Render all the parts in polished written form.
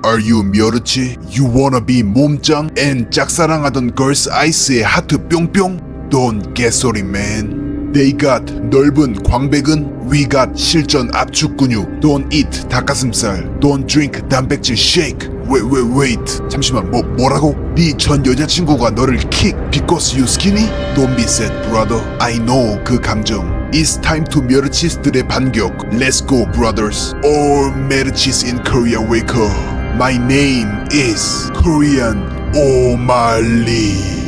Are you 멸치? You wanna be 몸짱? And 짝사랑하던 걸스 아이스의 하트 뿅뿅? Don't 개소리 man. They got 넓은 광배근. We got 실전 압축 근육. Don't eat 닭가슴살. Don't drink 단백질 shake. Wait. 잠시만 뭐라고? 네 전 여자친구가 너를 킥 because you skinny? Don't be sad brother. I know 그 감정. It's time to 멸치스들의 반격. Let's go brothers. All 멸치스 in Korea wake up. My name is Korean O'Malley.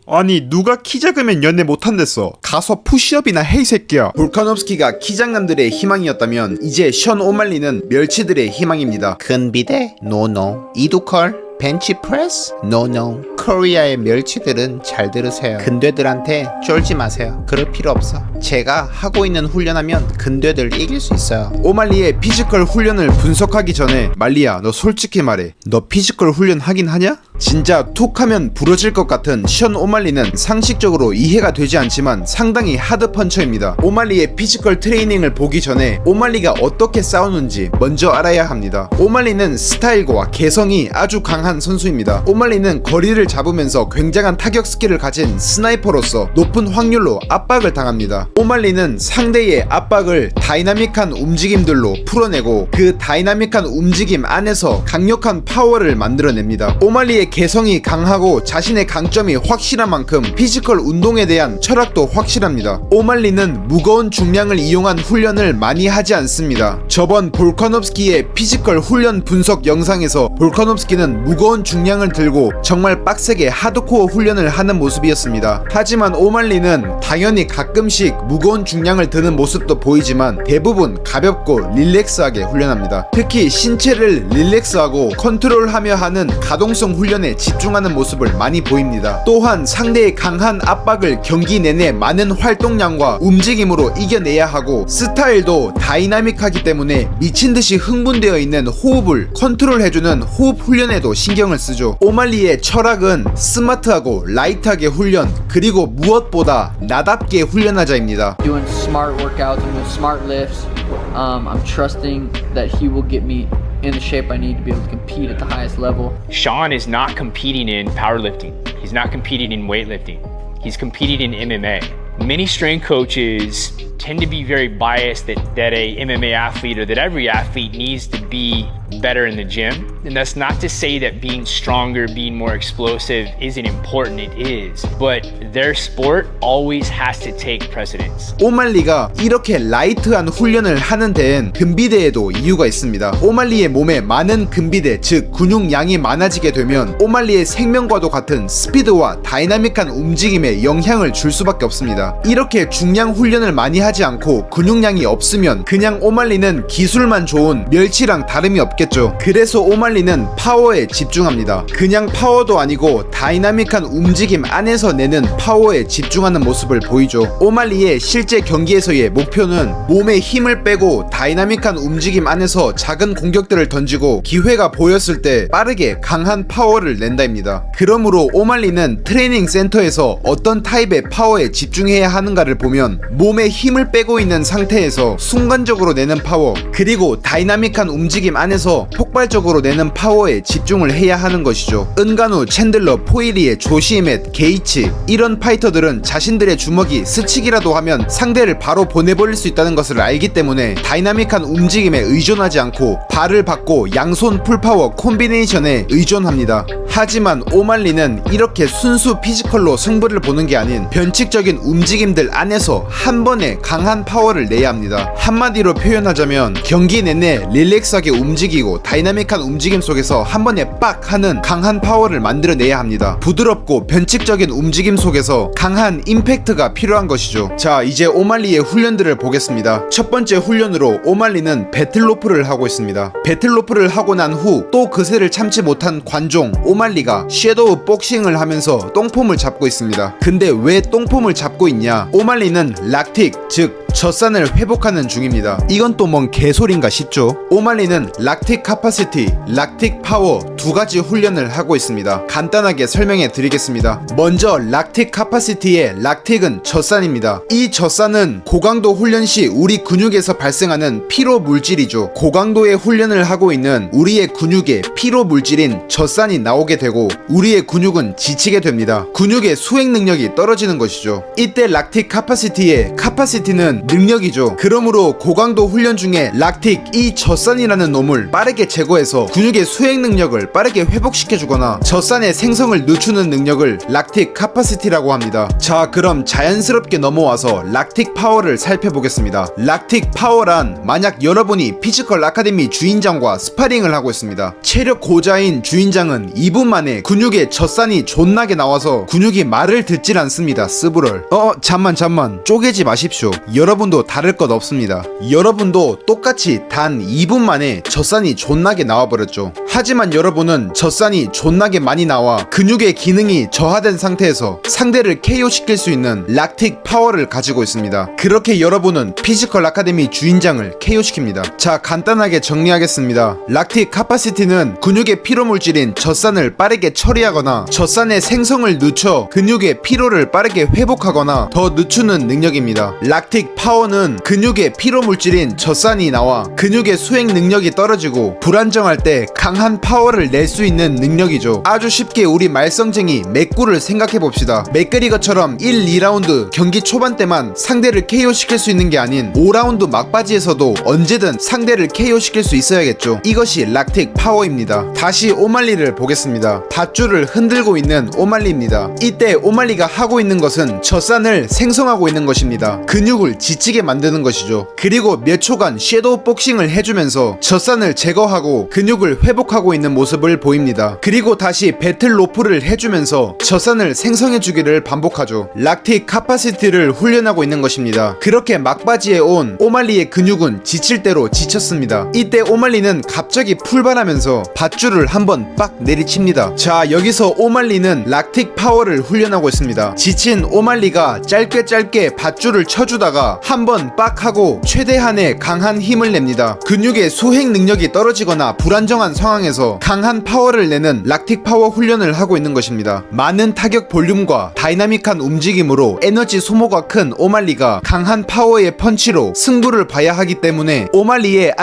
아니 누가 키 작으면 연애 못한댔어. 가서 푸시업이나 해 이 새끼야. 볼카nov스키가 키장남들의 희망이었다면 이제 션 오말리는 멸치들의 희망입니다. 근비대? 노노. 이두컬? 벤치프레스? 노노. 코리아의 멸치들은 잘 들으세요. 근대들한테 쫄지 마세요. 그럴 필요 없어. 제가 하고 있는 훈련하면 근대들 이길 수 있어요. 오말리의 피지컬 훈련을 분석하기 전에 말리야 너 솔직히 말해. 너 피지컬 훈련 하긴 하냐? 진짜 툭 하면 부러질 것 같은 션 오말리는 상식적으로 이해가 되지 않지만 상당히 하드 펀처입니다. 오말리의 피지컬 트레이닝을 보기 전에 오말리가 어떻게 싸우는지 먼저 알아야 합니다. 오말리는 스타일과 개성이 아주 강한 선수입니다. 오말리는 거리를 잡으면서 굉장한 타격 스킬을 가진 스나이퍼로서 높은 확률로 압박을 당합니다. 오말리는 상대의 압박을 다이나믹한 움직임들로 풀어내고 그 다이나믹한 움직임 안에서 강력한 파워를 만들어냅니다. 오말리의 개성이 강하고 자신의 강점이 확실한 만큼 피지컬 운동에 대한 철학도 확실합니다. 오말리는 무거운 중량을 이용한 훈련을 많이 하지 않습니다. 저번 볼카nov스키의 피지컬 훈련 분석 영상에서 볼카nov스키는 무거운 중량을 들고 정말 빡세게 하드코어 훈련을 하는 모습이었습니다. 하지만 오말리는 당연히 가끔씩 무거운 중량을 드는 모습도 보이지만 대부분 가볍고 릴렉스하게 훈련합니다. 특히 신체를 릴렉스하고 컨트롤하며 하는 가동성 훈련에 집중하는 모습을 많이 보입니다. 또한 상대의 강한 압박을 경기 내내 많은 활동량과 움직임으로 이겨내야 하고 스타일도 다이나믹하기 때문에 미친듯이 흥분되어 있는 호흡을 컨트롤해주는 호흡 훈련에도 신경을 쓰죠. 오말리의 철학은 스마트하고 라이트하게 훈련 그리고 무엇보다 나답게 훈련하자입니다. Doing smart workouts, I'm doing smart lifts. I'm trusting that he will get me in the shape I need to be able to compete at the highest level. Sean is not competing in powerlifting. He's not competing in weightlifting. He's competing in MMA. Many strength coaches tend to be very biased that a MMA athlete or that every athlete needs to be better in the gym. And that's not to say that being stronger, being more explosive isn't important. It is. But their sport always has to take precedence. 오말리가 이렇게 라이트한 훈련을 하는 데엔 근비대에도 이유가 있습니다. 오말리의 몸에 많은 근비대, 즉 근육량이 많아지게 되면 오말리의 생명과도 같은 스피드와 다이나믹한 움직임에 영향을 줄 수밖에 없습니다. 이렇게 중량 훈련을 많이 하지 않고 근육량이 없으면 그냥 오말리는 기술만 좋은 멸치랑 다름이 없겠죠. 그래서 오말리는 파워에 집중합니다. 그냥 파워도 아니고 다이나믹한 움직임 안에서 내는 파워에 집중하는 모습을 보이죠. 오말리의 실제 경기에서의 목표는 몸에 힘을 빼고 다이나믹한 움직임 안에서 작은 공격들을 던지고 기회가 보였을 때 빠르게 강한 파워를 낸다입니다. 그러므로 오말리는 트레이닝 센터에서 어떤 타입의 파워에 집중해야 하는가를 보면 몸에 힘을 빼고 있는 상태에서 순간적으로 내는 파워 그리고 다이나믹한 움직임 안에서 폭발적으로 내는 파워에 집중을 해야 하는 것이죠. 은간우, 챈들러, 포이리에, 조시에멧, 게이츠 이런 파이터들은 자신들의 주먹이 스치기라도 하면 상대를 바로 보내버릴 수 있다는 것을 알기 때문에 다이나믹한 움직임에 의존하지 않고 발을 받고 양손 풀파워 콤비네이션에 의존합니다. 하지만 오말리는 이렇게 순수 피지컬로 승부를 보는 게 아닌 변칙적인 움직임들 안에서 한 번에 강한 파워를 내야 합니다. 한마디로 표현하자면 경기 내내 릴렉스하게 움직이고 다이나믹한 움직임 속에서 한 번에 빡 하는 강한 파워를 만들어내야 합니다. 부드럽고 변칙적인 움직임 속에서 강한 임팩트가 필요한 것이죠. 자, 이제 오말리의 훈련들을 보겠습니다. 첫 번째 훈련으로 오말리는 배틀로프를 하고 있습니다. 배틀로프를 하고 난 후 또 그새를 참지 못한 관종 오말리가 섀도우 복싱을 하면서 똥폼을 잡고 있습니다. 근데 왜 똥폼을 잡고 있냐? 오말리는 락틱, 즉 젖산을 회복하는 중입니다. 이건 또 뭔 개소린가 싶죠? 오말리는 락틱 카파시티, 락틱 파워 두 가지 훈련을 하고 있습니다. 간단하게 설명해 드리겠습니다. 먼저 락틱 카파시티의 락틱은 젖산입니다. 이 젖산은 고강도 훈련 시 우리 근육에서 발생하는 피로 물질이죠. 고강도의 훈련을 하고 있는 우리의 근육에 피로 물질인 젖산이 나오게 되고 우리의 근육은 지치게 됩니다. 근육의 수행 능력이 떨어지는 것이죠. 이때 락틱 카파시티의 카파시티는 능력이죠. 그러므로 고강도 훈련 중에 락틱 이 젖산이라는 놈을 빠르게 제거해서 근육의 수행 능력을 빠르게 회복시켜주거나 젖산의 생성을 늦추는 능력을 락틱 카파시티라고 합니다. 자, 그럼 자연스럽게 넘어와서 락틱 파워를 살펴보겠습니다. 락틱 파워란 만약 여러분이 피지컬 아카데미 주인장과 스파링을 하고 있습니다. 체력 고자인 주인장은 2분 만에 근육에 젖산이 존나게 나와서 근육이 말을 듣질 않습니다. 스브럴. 잠만 쪼개지 마십시오. 여러분도 다를 것 없습니다. 여러분도 똑같이 단 2분 만에 젖산이 존나게 나와버렸죠. 하지만 여러분은 젖산이 존나게 많이 나와 근육의 기능이 저하된 상태에서 상대를 KO시킬 수 있는 락틱 파워를 가지고 있습니다. 그렇게 여러분은 피지컬 아카데미 주인장을 KO시킵니다. 자, 간단하게 정리하겠습니다. 락틱 카파시티는 근육의 피로 물질인 젖산을 빠르게 처리하거나 젖산의 생성을 늦춰 근육의 피로를 빠르게 회복하거나 더 늦추는 능력입니다. 락틱 파워는 근육의 피로 물질인 젖산이 나와 근육의 수행 능력이 떨어지고 불안정할 때 강한 파워를 낼 수 있는 능력이죠. 아주 쉽게 우리 말썽쟁이 맥구를 생각해 봅시다. 맥그리거처럼 1, 2라운드 경기 초반 때만 상대를 KO시킬 수 있는 게 아닌 5라운드 막바지에서도 언제든 상대를 KO시킬 수 있어야겠죠. 이것이 락틱 파워입니다. 다시 오말리를 보겠습니다. 밧줄을 흔들고 있는 오말리입니다. 이때 오말리가 하고 있는 것은 젖산을 생성하고 있는 것입니다. 근육을 지치게 만드는 것이죠. 그리고 몇 초간 섀도우 복싱을 해주면서 젖산을 제거하고 근육을 회복하고 있는 모습을 보입니다. 그리고 다시 배틀 로프를 해주면서 젖산을 생성해주기를 반복하죠. 락틱 카파시티를 훈련하고 있는 것입니다. 그렇게 막바지에 온 오말리의 근육은 지칠 대로 지쳤습니다. 이때 오말리는 갑자기 풀발하면서 밧줄을 한번 빡 내리칩니다. 자, 여기서 오말리는 락틱 파워를 훈련하고 있습니다. 지친 오말리가 짧게 밧줄을 쳐주다가 한번 빡 하고 최대한의 강한 힘을 냅니다. 근육의 수행 능력이 떨어지거나 불안정한 상황에서 강한 파워를 내는 락틱 파워 훈련을 하고 있는 것입니다. 많은 타격 볼륨과 다이나믹한 움직임으로 에너지 소모가 큰 오말리가 강한 파워의 펀치로 승부를 봐야 하기 때문에 오말리의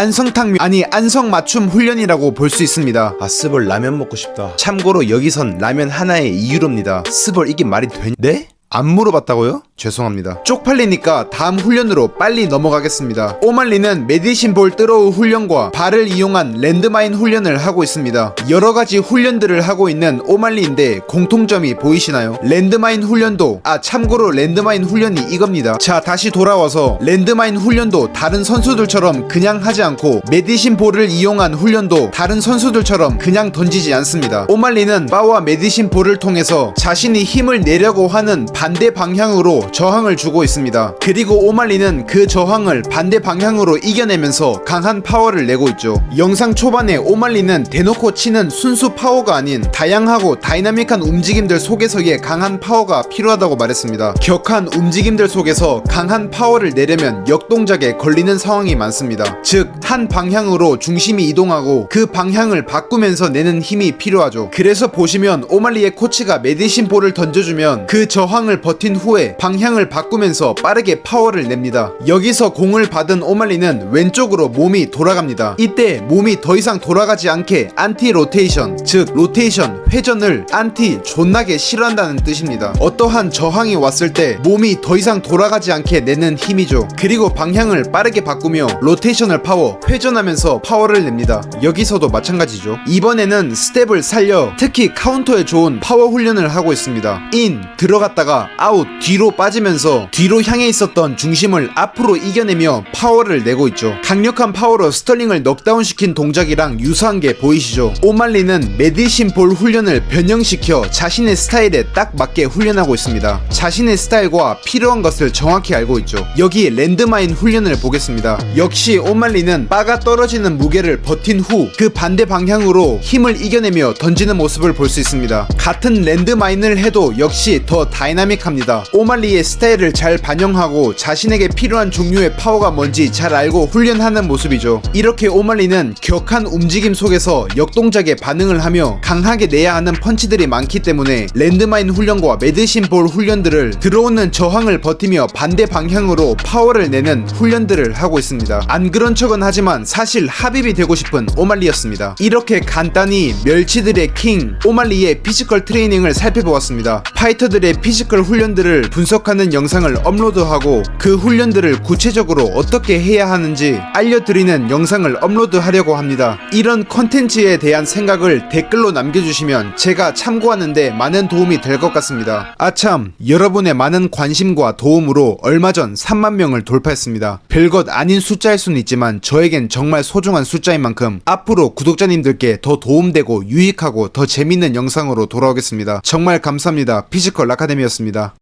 안성맞춤 훈련이라고 볼 수 있습니다. 아, 스벌 라면 먹고 싶다. 참고로 여기선 라면 하나에 2유로입니다. 스벌 이게 말이 네? 안 물어봤다고요? 죄송합니다. 쪽팔리니까 다음 훈련으로 빨리 넘어가겠습니다. 오말리는 메디신 볼 뜨로우 훈련과 발을 이용한 랜드마인 훈련을 하고 있습니다. 여러가지 훈련들을 하고 있는 오말리인데 공통점이 보이시나요? 랜드마인 훈련도 참고로 랜드마인 훈련이 이겁니다. 자, 다시 돌아와서 랜드마인 훈련도 다른 선수들처럼 그냥 하지 않고 메디신 볼을 이용한 훈련도 다른 선수들처럼 그냥 던지지 않습니다. 오말리는 바와 메디신 볼을 통해서 자신이 힘을 내려고 하는 반대 방향으로 저항을 주고 있습니다. 그리고 오말리는 그 저항을 반대 방향으로 이겨내면서 강한 파워를 내고 있죠. 영상 초반에 오말리는 대놓고 치는 순수 파워가 아닌 다양하고 다이나믹한 움직임들 속에서의 강한 파워가 필요하다고 말했습니다. 격한 움직임들 속에서 강한 파워를 내려면 역동작에 걸리는 상황이 많습니다. 즉, 한 방향으로 중심이 이동하고 그 방향을 바꾸면서 내는 힘이 필요하죠. 그래서 보시면 오말리의 코치가 메디신 볼을 던져주면 그 저항을 버틴 후에 방향을 바꾸면서 빠르게 파워를 냅니다. 여기서 공을 받은 오말리는 왼쪽으로 몸이 돌아갑니다. 이때 몸이 더 이상 돌아가지 않게 안티 로테이션, 즉 로테이션, 회전을 안티 존나게 싫어한다는 뜻입니다. 어떠한 저항이 왔을 때 몸이 더 이상 돌아가지 않게 내는 힘이죠. 그리고 방향을 빠르게 바꾸며 로테이셔널 파워, 회전하면서 파워를 냅니다. 여기서도 마찬가지죠. 이번에는 스텝을 살려 특히 카운터에 좋은 파워 훈련을 하고 있습니다. 인, 들어갔다가 아웃, 뒤로 빠지면서 뒤로 향해 있었던 중심을 앞으로 이겨내며 파워를 내고 있죠. 강력한 파워로 스털링을 넉다운시킨 동작이랑 유사한 게 보이시죠? 오말리는 메디신 볼 훈련을 변형시켜 자신의 스타일에 딱 맞게 훈련하고 있습니다. 자신의 스타일과 필요한 것을 정확히 알고 있죠. 여기 랜드마인 훈련을 보겠습니다. 역시 오말리는 바가 떨어지는 무게를 버틴 후 그 반대 방향으로 힘을 이겨내며 던지는 모습을 볼 수 있습니다. 같은 랜드마인을 해도 역시 더 다이나믹 다이나믹합니다. 오말리의 스타일을 잘 반영하고 자신에게 필요한 종류의 파워가 뭔지 잘 알고 훈련하는 모습이죠. 이렇게 오말리는 격한 움직임 속에서 역동작에 반응을 하며 강하게 내야 하는 펀치들이 많기 때문에 랜드마인 훈련과 메드신 볼 훈련들을 들어오는 저항을 버티며 반대 방향으로 파워를 내는 훈련들을 하고 있습니다. 안 그런 척은 하지만 사실 합입이 되고 싶은 오말리였습니다. 이렇게 간단히 멸치들의 킹 오말리의 피지컬 트레이닝을 살펴보았습니다. 파이터들의 피지컬 훈련들을 분석하는 영상을 업로드하고 그 훈련들을 구체적으로 어떻게 해야 하는지 알려드리는 영상을 업로드하려고 합니다. 이런 컨텐츠에 대한 생각을 댓글로 남겨주시면 제가 참고하는데 많은 도움이 될 것 같습니다. 아참, 여러분의 많은 관심과 도움으로 얼마 전 3만 명을 돌파했습니다. 별것 아닌 숫자일 수는 있지만 저에겐 정말 소중한 숫자인 만큼 앞으로 구독자님들께 더 도움되고 유익하고 더 재밌는 영상으로 돌아오겠습니다. 정말 감사합니다. 피지컬 아카데미였습니다.